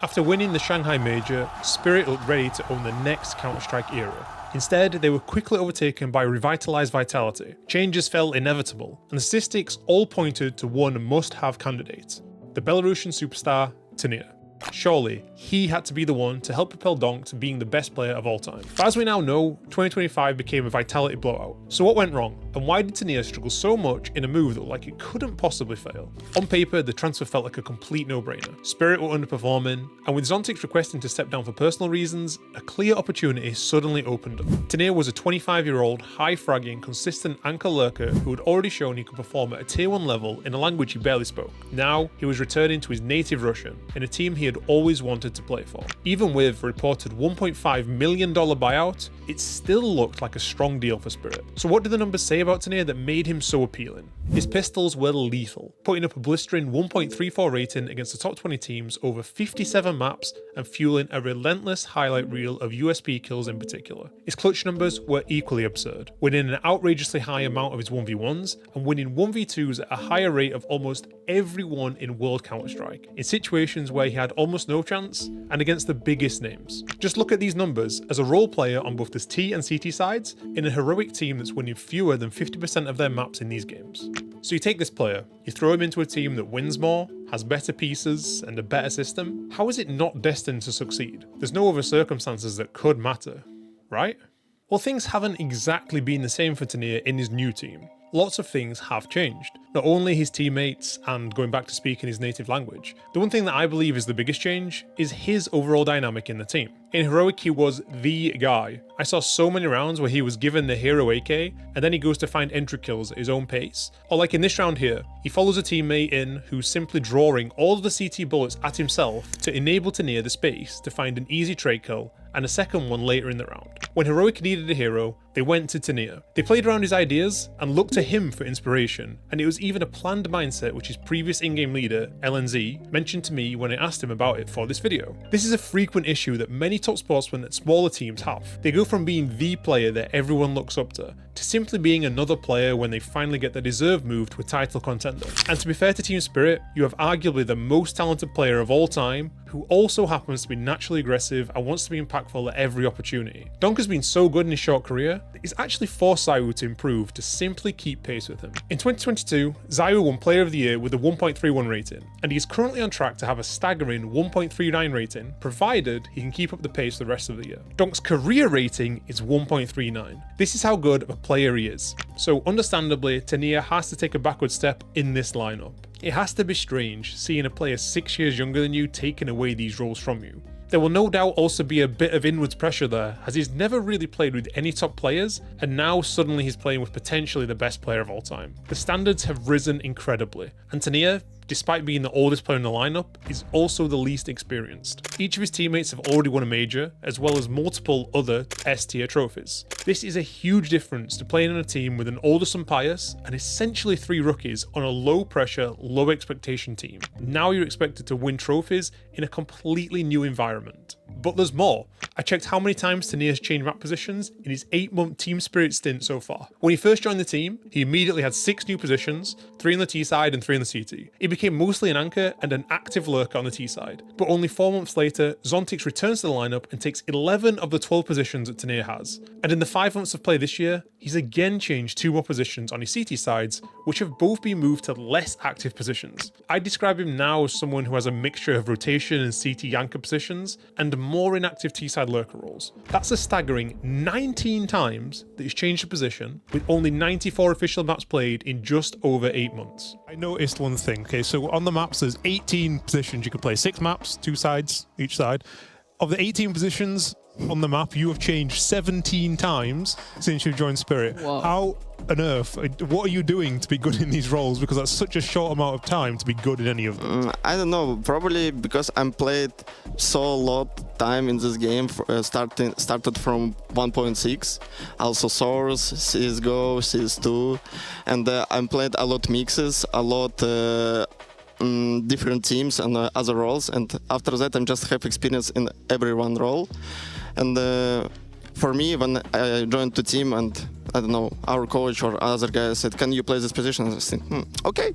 After winning the Shanghai Major, Spirit looked ready to own the next Counter-Strike era. Instead, they were quickly overtaken by revitalized Vitality. Changes felt inevitable, and the statistics all pointed to one must-have candidate: the Belarusian superstar tN1R. Surely, he had to be the one to help propel Donk to being the best player of all time. But as we now know, 2025 became a Vitality blowout. So what went wrong? And why did tN1R struggle so much in a move that looked like it couldn't possibly fail? On paper, the transfer felt like a complete no-brainer. Spirit were underperforming, and with Zontics requesting to step down for personal reasons, a clear opportunity suddenly opened up. tN1R was a 25-year-old, high-fragging, consistent anchor lurker who had already shown he could perform at a tier 1 level in a language he barely spoke. Now, he was returning to his native Russian, in a team he had always wanted to play for. Even with a reported $1.5 million buyout, it still looked like a strong deal for Spirit. So what did the numbers say about tN1R that made him so appealing? His pistols were lethal, putting up a blistering 1.34 rating against the top 20 teams over 57 maps and fueling a relentless highlight reel of USP kills in particular. His clutch numbers were equally absurd, winning an outrageously high amount of his 1v1s and winning 1v2s at a higher rate of almost everyone in World Counter-Strike, in situations where he had almost no chance and against the biggest names. Just look at these numbers as a role player on both the T and CT sides in a heroic team that's winning fewer than 50% of their maps in these games. So you take this player, you throw him into a team that wins more, has better pieces, and a better system. How is it not destined to succeed? There's no other circumstances that could matter, right? Well, things haven't exactly been the same for tN1R in his new team. Lots of things have changed. Not only his teammates and going back to speaking his native language, the one thing that I believe is the biggest change is his overall dynamic in the team. In Heroic, he was the guy. I saw so many rounds where he was given the hero AK and then he goes to find entry kills at his own pace. Or like in this round here, he follows a teammate in who's simply drawing all of the CT bullets at himself to enable tN1R the space to find an easy trade kill and a second one later in the round. When Heroic needed a hero, they went to tN1R. They played around his ideas and looked to him for inspiration, and it was even a planned mindset which his previous in-game leader, LNZ, mentioned to me when I asked him about it for this video. This is a frequent issue that many top sportsmen at smaller teams have. They go from being the player that everyone looks up to simply being another player when they finally get the deserved move to a title contender. And to be fair to Team Spirit, you have arguably the most talented player of all time, who also happens to be naturally aggressive and wants to be impactful at every opportunity. Donk has been so good in his short career that he's actually forced ZywOo to improve to simply keep pace with him. In 2022, ZywOo won Player of the Year with a 1.31 rating, and he is currently on track to have a staggering 1.39 rating, provided he can keep up the pace the rest of the year. Donk's career rating is 1.39. This is how good of a player he is. So understandably, tN1R has to take a backward step in this lineup. It has to be strange seeing a player 6 years younger than you taking away these roles from you. There will no doubt also be a bit of inwards pressure there, as he's never really played with any top players, and now suddenly he's playing with potentially the best player of all time. The standards have risen incredibly, and tN1R, despite being the oldest player in the lineup, is also the least experienced. Each of his teammates have already won a major, as well as multiple other S-tier trophies. This is a huge difference to playing in a team with an older Pius and essentially 3 rookies on a low-pressure, low-expectation team. Now you're expected to win trophies in a completely new environment. But there's more. I checked how many times tN1R has changed map positions in his 8-month Team Spirit stint so far. When he first joined the team, he immediately had 6 new positions, 3 on the T side and 3 on the CT. He became mostly an anchor and an active lurker on the T side. But only 4 months later, Zontics returns to the lineup and takes 11 of the 12 positions that tN1R has. And in the 5 months of play this year, he's again changed 2 more positions on his CT sides, which have both been moved to less active positions. I describe him now as someone who has a mixture of rotation and CT anchor positions, and more inactive T-side lurker roles. That's a staggering 19 times that he's changed a position, with only 94 official maps played in just over 8 months. I noticed one thing, okay, so on the maps there's 18 positions you can play, 6 maps, 2 sides, each side. Of the 18 positions on the map, you have changed 17 times since you've joined Spirit. Wow. How on earth, what are you doing to be good in these roles? Because that's such a short amount of time to be good in any of them. I don't know, probably because I'm played so lot time in this game, started from 1.6, also Source, CSGO, CS2, and I'm played a lot mixes, a lot different teams and other roles, and after that I just have experience in every one role. And for me, when I joined the team and I don't know, our coach or other guy said, "Can you play this position?" I said, "Okay."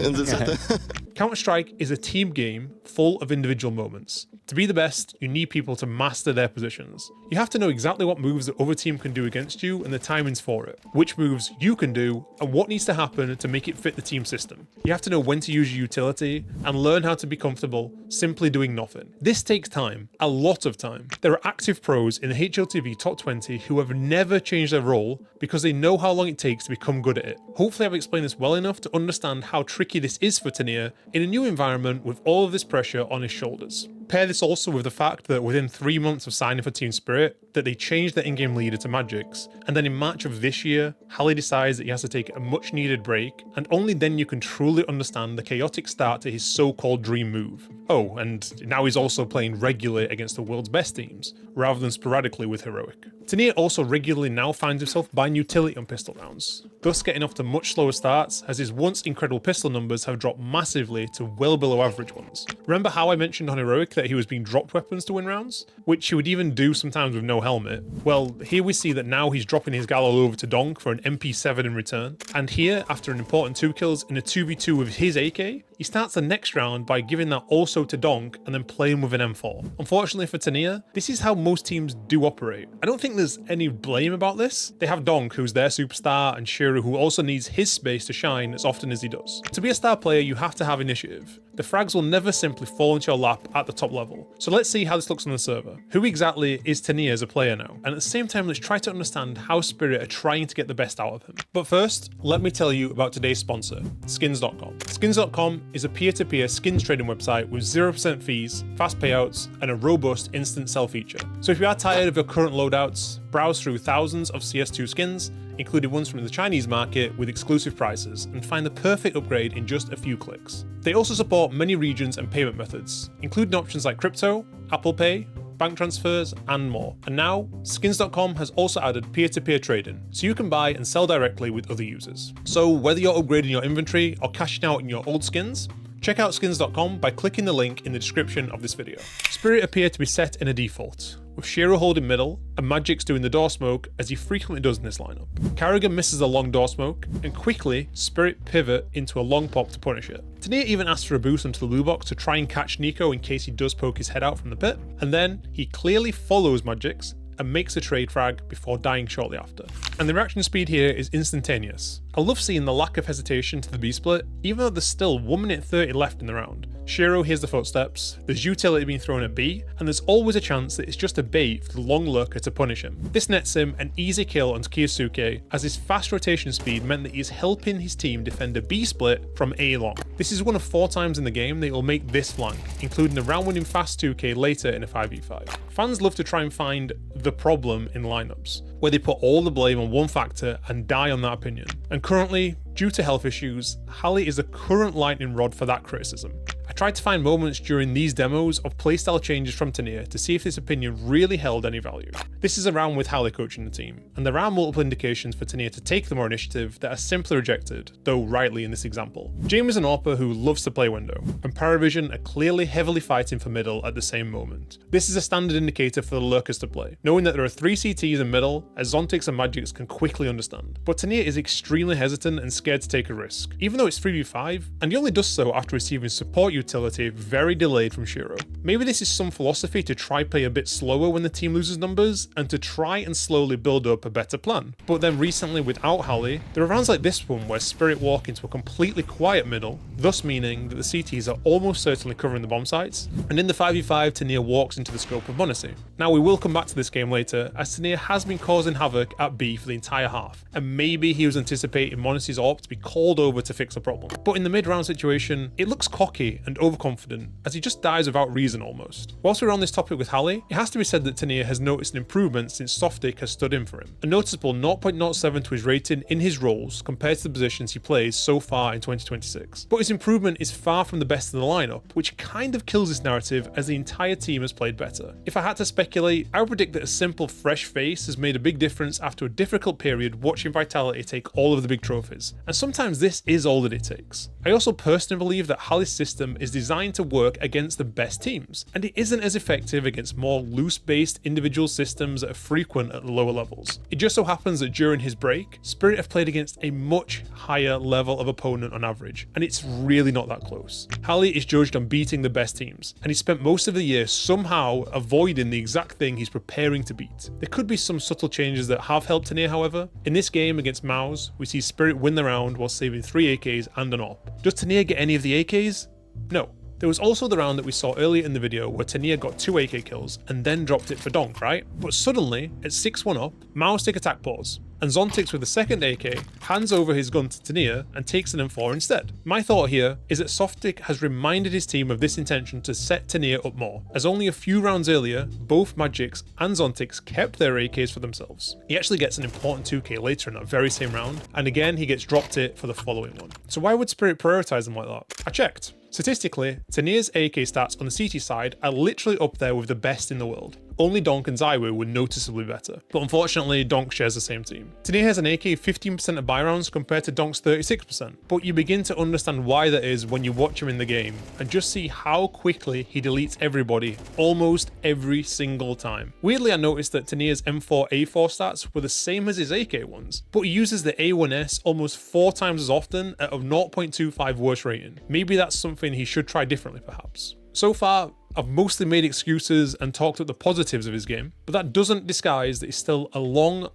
And that's it. Counter-Strike is a team game full of individual moments. To be the best, you need people to master their positions. You have to know exactly what moves the other team can do against you and the timings for it, which moves you can do, and what needs to happen to make it fit the team system. You have to know when to use your utility, and learn how to be comfortable simply doing nothing. This takes time, a lot of time. There are active pros in the HLTV top 20 who have never changed their role because they know how long it takes to become good at it. Hopefully I've explained this well enough to understand how tricky this is for tN1R in a new environment with all of this pressure on his shoulders. Pair this also with the fact that within 3 months of signing for Team Spirit, that they changed their in-game leader to Magix, and then in March of this year, Halley decides that he has to take a much needed break, and only then you can truly understand the chaotic start to his so-called dream move. Oh, and now he's also playing regularly against the world's best teams, rather than sporadically with Heroic. tN1R also regularly now finds himself buying utility on pistol rounds, thus getting off to much slower starts as his once incredible pistol numbers have dropped massively to well below average ones. Remember how I mentioned on Heroic that he was being dropped weapons to win rounds? Which he would even do sometimes with no helmet. Well, here we see that now he's dropping his Gallo over to Donk for an MP7 in return, and here, after an important 2 kills in a 2v2 with his AK, he starts the next round by giving that also to Donk and then playing with an M4. Unfortunately for tN1R, this is how most teams do operate. I don't think there's any blame about this. They have Donk, who's their superstar, and Shiro, who also needs his space to shine as often as he does. To be a star player, you have to have initiative. The frags will never simply fall into your lap at the top level. So let's see how this looks on the server. Who exactly is tN1R as a player now? And at the same time, let's try to understand how Spirit are trying to get the best out of him. But first, let me tell you about today's sponsor, skins.com. Skins.com is a peer-to-peer skins trading website with 0% fees, fast payouts, and a robust instant sell feature. So if you are tired of your current loadouts, browse through thousands of CS2 skins, including ones from the Chinese market with exclusive prices, and find the perfect upgrade in just a few clicks. They also support many regions and payment methods, including options like crypto, Apple Pay, bank transfers, and more. And now, skins.com has also added peer-to-peer trading, so you can buy and sell directly with other users. So whether you're upgrading your inventory or cashing out in your old skins, check out skins.com by clicking the link in the description of this video. Spirit appear to be set in a default, with Shiro holding middle and Magix doing the door smoke as he frequently does in this lineup. Carrigan misses a long door smoke, and quickly Spirit pivot into a long pop to punish it. tN1R even asks for a boost onto the blue box to try and catch Nico in case he does poke his head out from the pit, and then he clearly follows Magix and makes a trade frag before dying shortly after. And the reaction speed here is instantaneous. I love seeing the lack of hesitation to the B split, even though there's still 1 minute 30 left in the round. Shiro hears the footsteps, there's utility being thrown at B, and there's always a chance that it's just a bait for the long lurker to punish him. This nets him an easy kill onto Kiyosuke, as his fast rotation speed meant that he's helping his team defend a B split from A long. This is one of 4 times in the game that he'll make this flank, including the round winning fast 2k later in a 5v5. Fans love to try and find the problem in lineups, where they put all the blame on one factor and die on that opinion. And currently, due to health issues, Halley is the current lightning rod for that criticism. I tried to find moments during these demos of playstyle changes from tN1R to see if this opinion really held any value. This is a round with Halley coaching the team, and there are multiple indications for tN1R to take the more initiative that are simply rejected, though rightly in this example. James is an AWPer who loves to play window, and Paravision are clearly heavily fighting for middle at the same moment. This is a standard indicator for the lurkers to play, knowing that there are 3 CTs in middle, as Zontix and Magix can quickly understand. But tN1R is extremely hesitant and scared to take a risk, even though it's 3v5, and he only does so after receiving support utility very delayed from Shiro. Maybe this is some philosophy to try play a bit slower when the team loses numbers, and to try and slowly build up a better plan. But then recently without Halley, there are rounds like this one where Spirit walk into a completely quiet middle, thus meaning that the CTs are almost certainly covering the bomb sites, and in the 5v5 tN1R walks into the scope of Monacy. Now we will come back to this game later, as tN1R has been causing havoc at B for the entire half, and maybe he was anticipating Monacy's AWP to be called over to fix the problem. But in the mid-round situation, it looks cocky and overconfident, as he just dies without reason almost. Whilst we're on this topic with Halley, it has to be said that tN1R has noticed an improvement since Softic has stood in for him. A noticeable 0.07 to his rating in his roles compared to the positions he plays so far in 2026. But his improvement is far from the best in the lineup, which kind of kills this narrative as the entire team has played better. If I had to speculate, I would predict that a simple fresh face has made a big difference after a difficult period watching Vitality take all of the big trophies. And sometimes this is all that it takes. I also personally believe that Halley's system is designed to work against the best teams, and it isn't as effective against more loose-based individual systems that are frequent at the lower levels. It just so happens that during his break, Spirit have played against a much higher level of opponent on average, and it's really not that close. Halley is judged on beating the best teams, and he spent most of the year somehow avoiding the exact thing he's preparing to beat. There could be some subtle changes that have helped tN1R, however. In this game against Mouse, we see Spirit win the round while saving 3 AKs and an AWP. Does tN1R get any of the AKs? No. There was also the round that we saw earlier in the video where tN1R got 2 AK kills and then dropped it for Donk, right? But suddenly, at 6-1 up, Mouse take attack pause, and Zontix with the second AK hands over his gun to tN1R and takes an M4 instead. My thought here is that Softic has reminded his team of this intention to set tN1R up more, as only a few rounds earlier, both Magics and Zontix kept their AKs for themselves. He actually gets an important 2K later in that very same round, and again he gets dropped it for the following one. So why would Spirit prioritize them like that? I checked. Statistically, tN1R's AK stats on the CT side are literally up there with the best in the world. Only Donk and Zywoo were noticeably better, but unfortunately Donk shares the same team. tN1R has an AK 15% of buy rounds compared to Donk's 36%, but you begin to understand why that is when you watch him in the game, and just see how quickly he deletes everybody, almost every single time. Weirdly, I noticed that tN1R's M4A4 stats were the same as his AK ones, but he uses the A1S almost 4 times as often at a 0.25 worst rating. Maybe that's something he should try differently perhaps. So far, I've mostly made excuses and talked up the positives of his game, but that doesn't disguise that he's still a long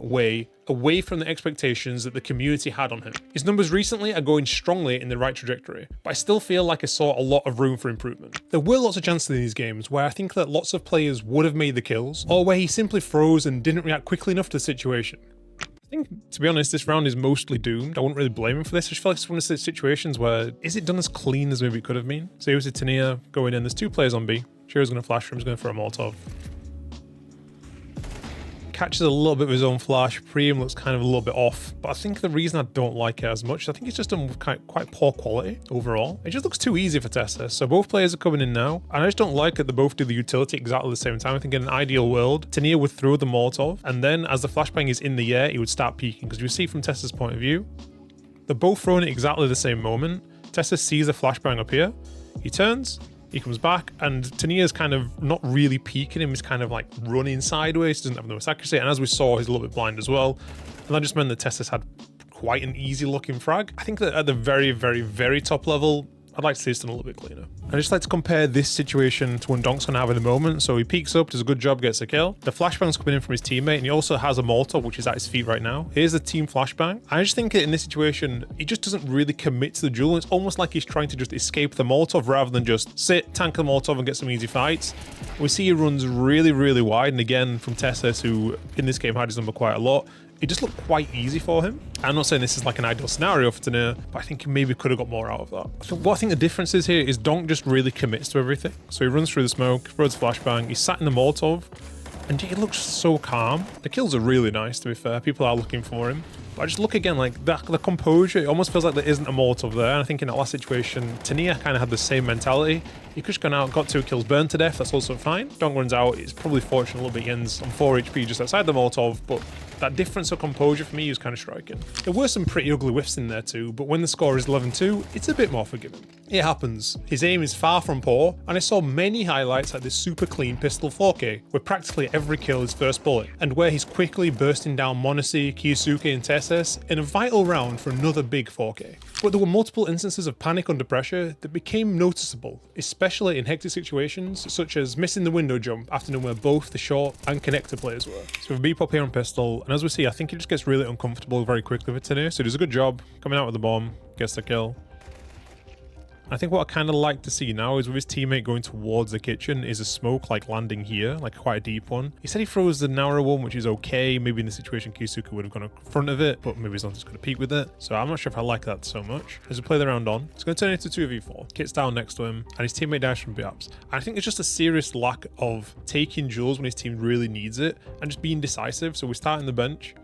way away from the expectations that the community had on him. His numbers recently are going strongly in the right trajectory, but I still feel like I saw a lot of room for improvement. There were lots of chances in these games where I think that lots of players would have made the kills, or where he simply froze and didn't react quickly enough to the situation. I think, to be honest, this round is mostly doomed. I wouldn't really blame him for this. I just feel like it's one of those situations where, is it done as clean as maybe it could have been? So here's tN1R going in. There's 2 players on B. Shero's going to flash for him. He's going to throw a Molotov. Catches a little bit of his own flash. Preem looks kind of a little bit off, but I think the reason I don't like it as much is I think it's just done with quite poor quality overall. It just looks too easy for Tessa. So both players are coming in now, and I just don't like that they both do the utility exactly the same time. I think in an ideal world, tN1R would throw the Molotov, and then as the flashbang is in the air, he would start peeking, because you see from Tessa's point of view, they're both throwing it exactly the same moment. Tessa sees the flashbang up here, he turns, he comes back, and tN1R's kind of not really peeking him, he's kind of like running sideways, doesn't have the most accuracy, and as we saw, he's a little bit blind as well. And that just meant that Tessa's had quite an easy looking frag. I think that at the very top level, I'd like to see this done a little bit cleaner. I just like to compare this situation to one Donk's gonna have in the moment. So he peeks up, does a good job, gets a kill. The flashbang's coming in from his teammate, and he also has a Molotov, which is at his feet right now. Here's the team flashbang. I just think that in this situation, he just doesn't really commit to the duel. It's almost like he's trying to just escape the Molotov rather than just sit, tank the Molotov, and get some easy fights. We see he runs really wide, and again, from Tessa, who in this game had his number quite a lot, it just looked quite easy for him. I'm not saying this is like an ideal scenario for tN1R, but I think he maybe could have got more out of that. So what I think the difference is here is Donk just really commits to everything. So he runs through the smoke, throws a flashbang, he's sat in the Molotov, and he looks so calm. The kills are really nice, to be fair. People are looking for him. But I just look again, like the composure, it almost feels like there isn't a Molotov there. And I think in that last situation, tN1R kind of had the same mentality. He could have gone out, got 2 kills, burned to death, that's also fine. Donk runs out, it's probably fortunate a little bit, he ends on 4 HP just outside the Molotov, but that difference of composure for me was kind of striking. There were some pretty ugly whiffs in there too, but when the score is 11-2, it's a bit more forgiving. It happens. His aim is far from poor, and I saw many highlights at this super clean pistol 4K, where practically every kill is first bullet, and where he's quickly bursting down Monesi, Kiyusuke, and Tesses in a vital round for another big 4K. But there were multiple instances of panic under pressure that became noticeable, especially in hectic situations, such as missing the window jump after knowing where both the short and connector players were. So with a B-pop here on pistol, and as we see, I think he just gets really uncomfortable very quickly with tN1R, so he does a good job coming out with the bomb, gets the kill. I think what I kind of like to see now is with his teammate going towards the kitchen is a smoke like landing here, like quite a deep one. He said he throws the narrow one, which is okay. Maybe in the situation Kiyusuke would have gone in front of it, but maybe he's not just going to peek with it. So I'm not sure if I like that so much. As we play the round on, it's going to turn into 2v4. Kit's down next to him, and his teammate dies from B-ups. I think it's just a serious lack of taking duels when his team really needs it, and just being decisive. So we start in the bench.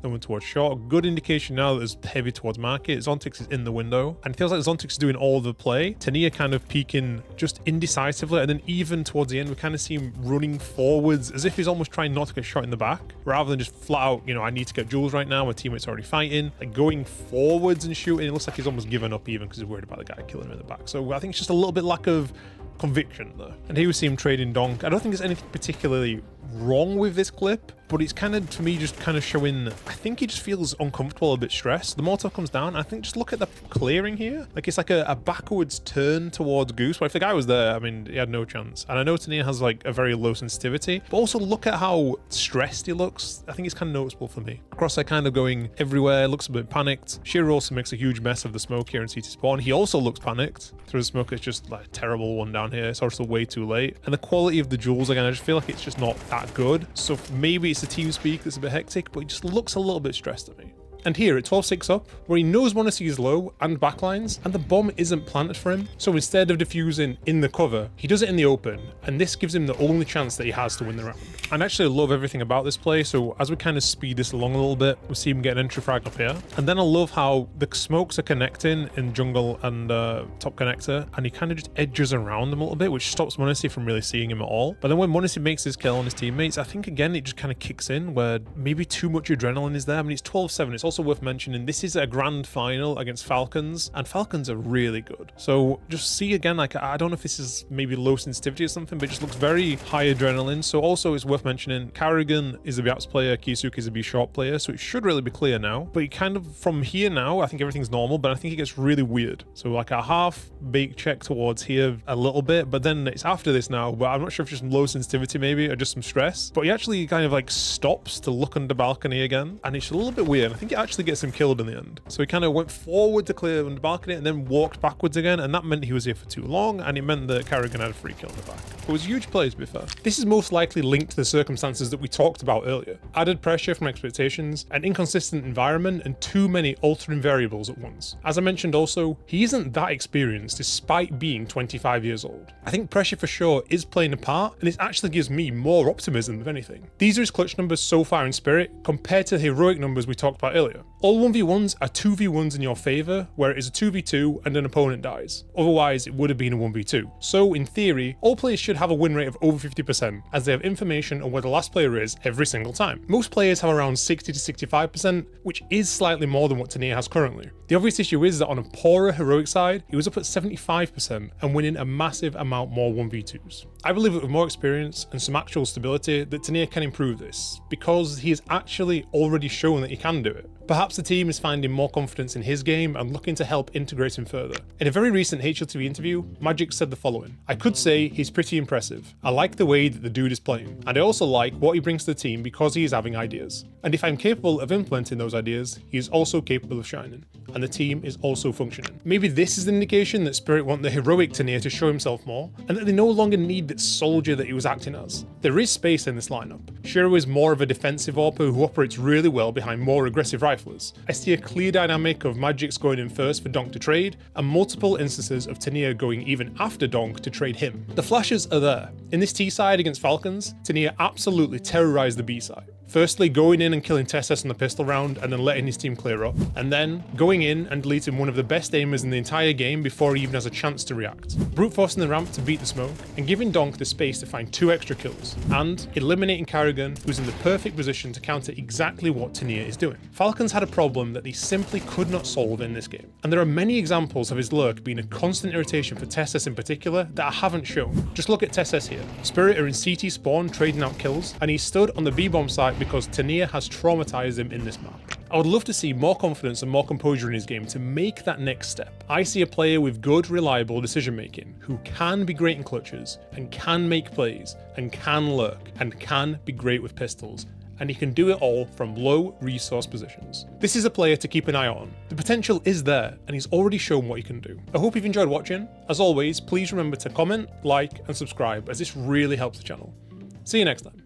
then went towards short. Good indication now that it's heavy towards market. Zontix is in the window, and it feels like Zontix is doing all the play. tN1R kind of peeking just indecisively, and then even towards the end, we kind of see him running forwards as if he's almost trying not to get shot in the back, rather than just flat out, you know, I need to get jewels right now, my teammate's already fighting. Like going forwards and shooting, it looks like he's almost given up even because he's worried about the guy killing him in the back. So I think it's just a little bit lack of conviction there. And here we see him trading Donk. I don't think there's anything particularly wrong with this clip, but it's kind of, to me, just kind of showing, I think he just feels uncomfortable, a bit stressed. The Molotov comes down. I think just look at the clearing here. Like it's like a backwards turn towards Goose. But if the guy was there, I mean, he had no chance. And I know tN1R has like a very low sensitivity, but also look at how stressed he looks. I think it's kind of noticeable for me. Crosshair kind of going everywhere, looks a bit panicked. Shiro also makes a huge mess of the smoke here in CT spawn. He also looks panicked. Through the smoke, it's just like a terrible one down here. It's also way too late. And the quality of the jewels, again, I just feel like it's just not that good. So maybe it's the team speak that's a bit hectic, but it just looks a little bit stressed to me. And here at 12-6 up, where he knows Monacy is low and backlines, and the bomb isn't planted for him, so instead of defusing in the cover, he does it in the open, and this gives him the only chance that he has to win the round. And actually I love everything about this play, so as we kind of speed this along a little bit, we see him get an entry frag up here, and then I love how the smokes are connecting in jungle and top connector, and he kind of just edges around them a little bit, which stops Monacy from really seeing him at all. But then when Monacy makes his kill on his teammates, I think again it just kind of kicks in where maybe too much adrenaline is there. I mean, it's 12-7, it's also worth mentioning this is a grand final against Falcons, and Falcons are really good. So just see again, like I don't know if this is maybe low sensitivity or something, but it just looks very high adrenaline. So also it's worth mentioning Carrigan is a Biaps player, Kisuke is a B short player, so it should really be clear now. But it kind of from here now, I think everything's normal, but I think it gets really weird. So like a half bake check towards here a little bit, but then it's after this now, but I'm not sure if it's just low sensitivity maybe or just some stress. But he actually kind of like stops to look under balcony again, and it's a little bit weird. I think it actually gets him killed in the end. So he kind of went forward to clear under balcony and then walked backwards again, and that meant he was here for too long, and it meant that Carrigan had a free kill in the back. It was a huge play, to be fair. This is most likely linked to the circumstances that we talked about earlier. Added pressure from expectations, an inconsistent environment, and too many altering variables at once. As I mentioned also, he isn't that experienced despite being 25 years old. I think pressure for sure is playing a part, and it actually gives me more optimism than anything. These are his clutch numbers so far in Spirit compared to the heroic numbers we talked about earlier. All 1v1s are 2v1s in your favor, where it is a 2v2 and an opponent dies. Otherwise, it would have been a 1v2. So in theory, all players should have a win rate of over 50%, as they have information on where the last player is every single time. Most players have around 60 to 65%, which is slightly more than what tN1R has currently. The obvious issue is that on a poorer heroic side, he was up at 75% and winning a massive amount more 1v2s. I believe that with more experience and some actual stability that tN1R can improve this, because he has actually already shown that he can do it. Perhaps the team is finding more confidence in his game and looking to help integrate him further. In a very recent HLTV interview, Magic said the following: "I could say he's pretty impressive. I like the way that the dude is playing, and I also like what he brings to the team because he is having ideas. And if I'm capable of implementing those ideas, he is also capable of shining. And the team is also functioning." Maybe this is an indication that Spirit want the heroic tN1R to show himself more, and that they no longer need that soldier that he was acting as. There is space in this lineup. Shiro is more of a defensive AWP who operates really well behind more aggressive riflers. I see a clear dynamic of Magic's going in first for Donk to trade, and multiple instances of tN1R going even after Donk to trade him. The flashes are there. In this T side against Falcons, tN1R absolutely terrorized the B side. Firstly, going in and killing TSS on the pistol round and then letting his team clear up, and then going in and deleting one of the best aimers in the entire game before he even has a chance to react. Brute forcing the ramp to beat the smoke, and giving Donk the space to find 2 extra kills, and eliminating Carrigan, who's in the perfect position to counter exactly what tN1R is doing. Falcons had a problem that they simply could not solve in this game, and there are many examples of his lurk being a constant irritation for TSS in particular that I haven't shown. Just look at TSS here. Spirit are in CT spawn trading out kills, and he stood on the B-bomb site because tN1R has traumatized him in this map. I would love to see more confidence and more composure in his game to make that next step. I see a player with good, reliable decision making, who can be great in clutches, and can make plays, and can lurk, and can be great with pistols, and he can do it all from low resource positions. This is a player to keep an eye on. The potential is there, and he's already shown what he can do. I hope you've enjoyed watching. As always, please remember to comment, like, and subscribe, as this really helps the channel. See you next time.